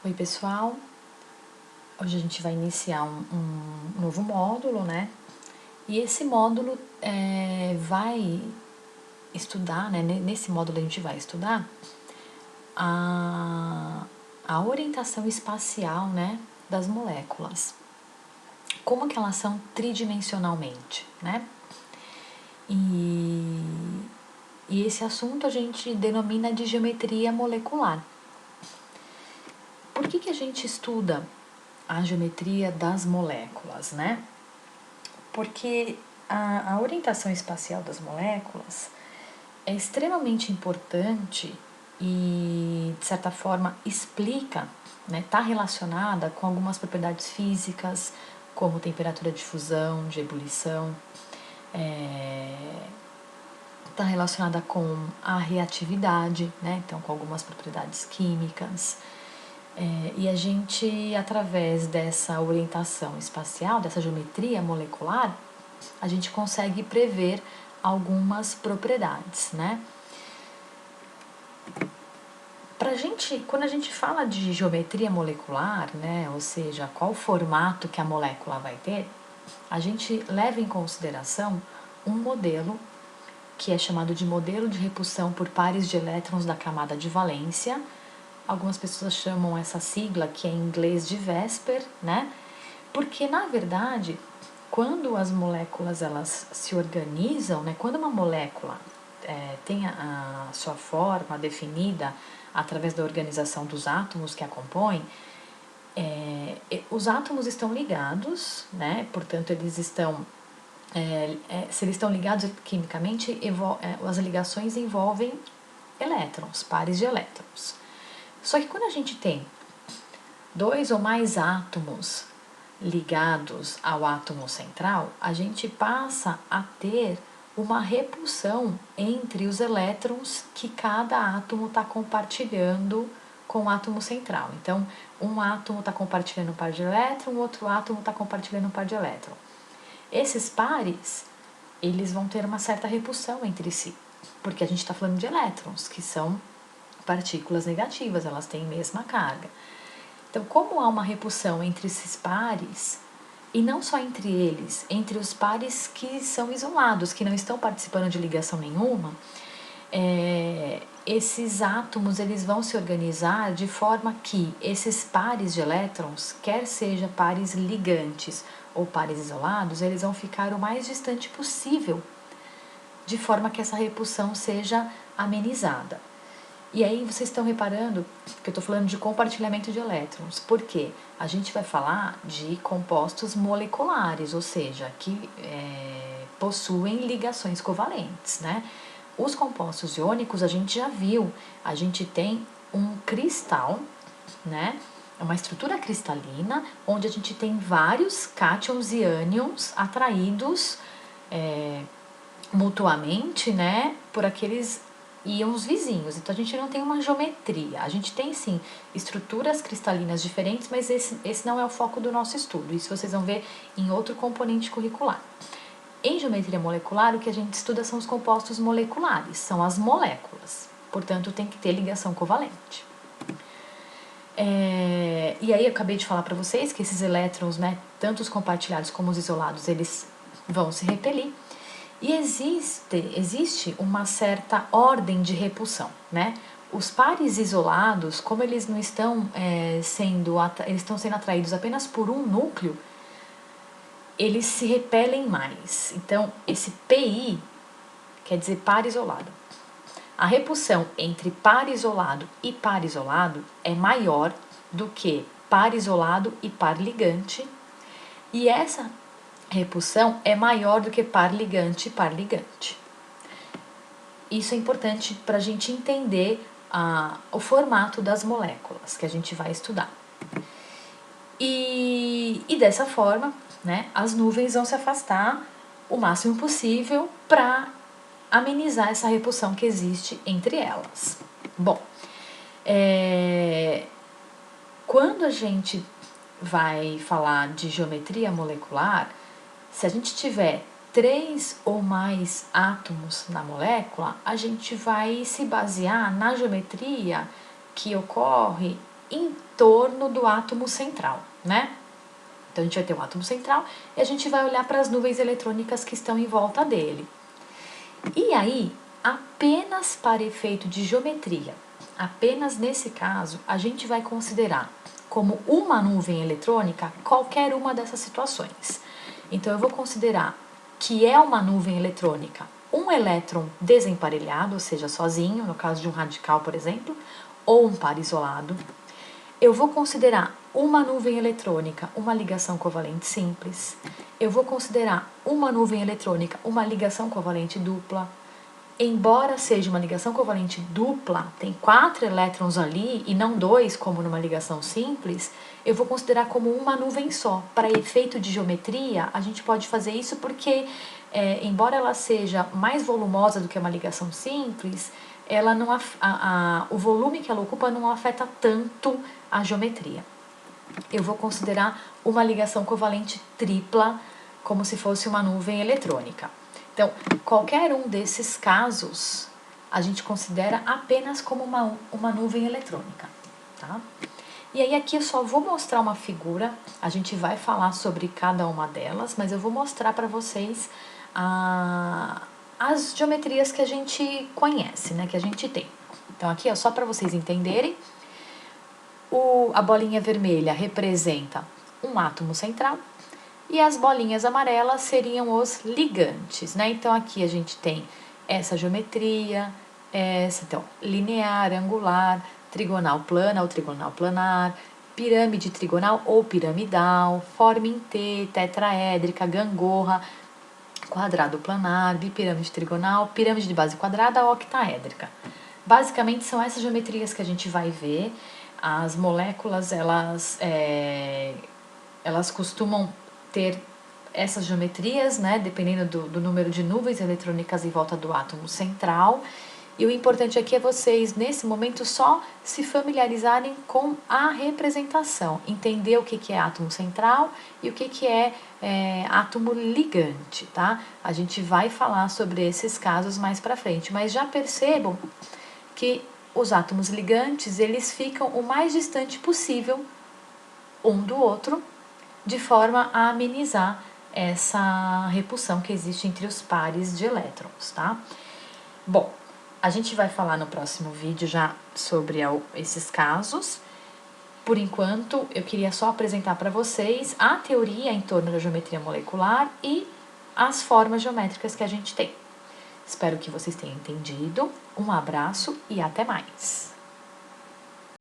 Oi pessoal, hoje a gente vai iniciar um novo módulo, né? E esse módulo vai estudar, né? Nesse módulo a gente vai estudar a orientação espacial, né? Das moléculas. Como que elas são tridimensionalmente, né? E esse assunto a gente denomina de geometria molecular. Por que a gente estuda a geometria das moléculas, né? Porque a orientação espacial das moléculas é extremamente importante e, de certa forma, explica, né, está relacionada com algumas propriedades físicas, como temperatura de fusão, de ebulição, está relacionada com a reatividade, né, então com algumas propriedades químicas. E a gente, através dessa orientação espacial, dessa geometria molecular, a gente consegue prever algumas propriedades, né? Quando a gente fala de geometria molecular, né, ou seja, qual formato que a molécula vai ter, a gente leva em consideração um modelo que é chamado de modelo de repulsão por pares de elétrons da camada de valência. Algumas pessoas chamam essa sigla, que é em inglês, de VESPER, né? Porque, na verdade, quando as moléculas elas se organizam, né? Quando uma molécula tem a sua forma definida através da organização dos átomos que a compõem, os átomos estão ligados, né? Portanto, eles estão se eles estão ligados quimicamente, as ligações envolvem elétrons, pares de elétrons. Só que quando a gente tem dois ou mais átomos ligados ao átomo central, a gente passa a ter uma repulsão entre os elétrons que cada átomo está compartilhando com o átomo central. Então, um átomo está compartilhando um par de elétron, o outro átomo está compartilhando um par de elétron. Esses pares, eles vão ter uma certa repulsão entre si, porque a gente está falando de elétrons, que são partículas negativas, elas têm a mesma carga. Então, como há uma repulsão entre esses pares, e não só entre eles, entre os pares que são isolados, que não estão participando de ligação nenhuma, esses átomos eles vão se organizar de forma que esses pares de elétrons, quer seja pares ligantes ou pares isolados, eles vão ficar o mais distante possível, de forma que essa repulsão seja amenizada. E aí vocês estão reparando que eu estou falando de compartilhamento de elétrons, porque a gente vai falar de compostos moleculares, ou seja, que possuem ligações covalentes, né? Os compostos iônicos a gente já viu, a gente tem um cristal, né? É uma estrutura cristalina, onde a gente tem vários cátions e ânions atraídos mutuamente, né? Por aqueles íons vizinhos. Então a gente não tem uma geometria. A gente tem sim estruturas cristalinas diferentes, mas esse não é o foco do nosso estudo. Isso vocês vão ver em outro componente curricular. Em geometria molecular, o que a gente estuda são os compostos moleculares, são as moléculas. Portanto, tem que ter ligação covalente. E aí eu acabei de falar para vocês que esses elétrons, né, tanto os compartilhados como os isolados, eles vão se repelir. E existe uma certa ordem de repulsão, né? Os pares isolados, como eles não estão eles estão sendo atraídos apenas por um núcleo, eles se repelem mais. Então, esse PI quer dizer par isolado. A repulsão entre par isolado e par isolado é maior do que par isolado e par ligante, e essa repulsão é maior do que par ligante e par ligante. Isso é importante para a gente entender o formato das moléculas que a gente vai estudar. E dessa forma, né, as nuvens vão se afastar o máximo possível para amenizar essa repulsão que existe entre elas. Bom, quando a gente vai falar de geometria molecular, se a gente tiver 3 ou mais átomos na molécula, a gente vai se basear na geometria que ocorre em torno do átomo central, né? Então, a gente vai ter um átomo central e a gente vai olhar para as nuvens eletrônicas que estão em volta dele. E aí, apenas para efeito de geometria, apenas nesse caso, a gente vai considerar como uma nuvem eletrônica qualquer uma dessas situações. Então, eu vou considerar que é uma nuvem eletrônica um elétron desemparelhado, ou seja, sozinho, no caso de um radical, por exemplo, ou um par isolado. Eu vou considerar uma nuvem eletrônica uma ligação covalente simples. Eu vou considerar uma nuvem eletrônica uma ligação covalente dupla. Embora seja uma ligação covalente dupla, tem 4 elétrons ali e não 2, como numa ligação simples, eu vou considerar como uma nuvem só. Para efeito de geometria, a gente pode fazer isso porque, embora ela seja mais volumosa do que uma ligação simples, ela não, o volume que ela ocupa não afeta tanto a geometria. Eu vou considerar uma ligação covalente tripla, como se fosse uma nuvem eletrônica. Então, qualquer um desses casos, a gente considera apenas como uma nuvem eletrônica, tá? E aí aqui eu só vou mostrar uma figura, a gente vai falar sobre cada uma delas, mas eu vou mostrar para vocês as geometrias que a gente conhece, né, que a gente tem. Então aqui, ó, só para vocês entenderem, a bolinha vermelha representa um átomo central e as bolinhas amarelas seriam os ligantes, né? Então aqui a gente tem essa geometria, então, linear, angular, trigonal plana ou trigonal planar, pirâmide trigonal ou piramidal, forma em T, tetraédrica, gangorra, quadrado planar, bipirâmide trigonal, pirâmide de base quadrada, octaédrica. Basicamente são essas geometrias que a gente vai ver. As moléculas, elas costumam ter essas geometrias, né, dependendo do número de nuvens eletrônicas em volta do átomo central. E o importante aqui é vocês, nesse momento, só se familiarizarem com a representação, entender o que é átomo central e o que é átomo ligante, tá? A gente vai falar sobre esses casos mais para frente, mas já percebam que os átomos ligantes, eles ficam o mais distante possível um do outro, de forma a amenizar essa repulsão que existe entre os pares de elétrons, tá? Bom, a gente vai falar no próximo vídeo já sobre esses casos. Por enquanto, eu queria só apresentar para vocês a teoria em torno da geometria molecular e as formas geométricas que a gente tem. Espero que vocês tenham entendido. Um abraço e até mais!